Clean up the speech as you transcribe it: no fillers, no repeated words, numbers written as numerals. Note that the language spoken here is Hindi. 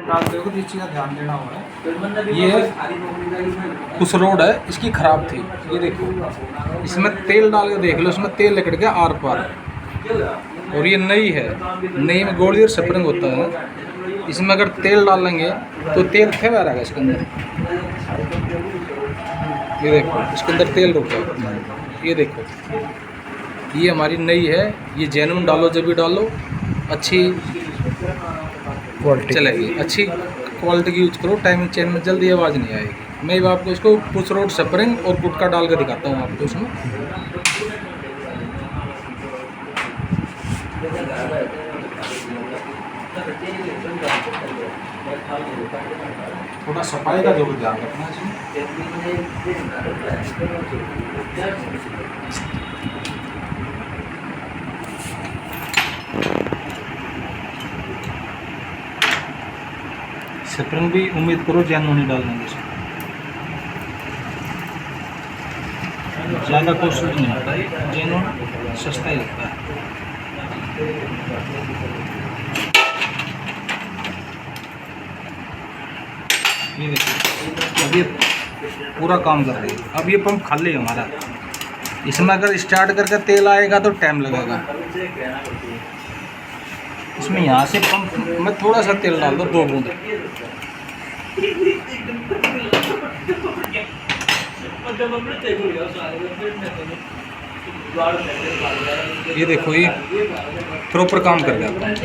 डालते हो तो इस चीज़ का ध्यान देना होगा। ये कुछ रोड है इसकी ख़राब थी, ये देखो इसमें तेल डाल के देख लो, इसमें तेल निकल गया आर पार। और ये नई है, नई में गोल्ड और स्प्रिंग होता है, इसमें अगर तेल डालेंगे तो तेल फेंका रहेगा इसके अंदर। ये देखो इसके अंदर तेल रुका है, ये देखो ये हमारी नई है, ये जेन्युइन डालो, जब भी डालो अच्छी क्वालिटी चलेगी, अच्छी क्वालिटी की यूज करो, टाइमिंग चेन में जल्दी आवाज़ नहीं आएगी। मैं आपको इसको पुश रोड स्प्रिंग और गुटका डाल के दिखाता हूँ आपको इसमें। थोड़ा सफाई का जरूर ध्यान रखना चाहिए। स्प्रिंग भी उम्मीद करो जेन्युइन ही डालने की, ज़्यादा कॉस्टली नहीं होता है, जेन्युइन सस्ता ही लगता है। ये देखिए अब ये पूरा काम कर रही है। अब ये पंप खाली है हमारा, इसमें अगर स्टार्ट करके तेल आएगा तो टाइम लगेगा। इसमें यहाँ से पंप में थोड़ा सा तेल डाल दो, 2 बूंद। ये देखो ये प्रॉपर काम कर गया पंप।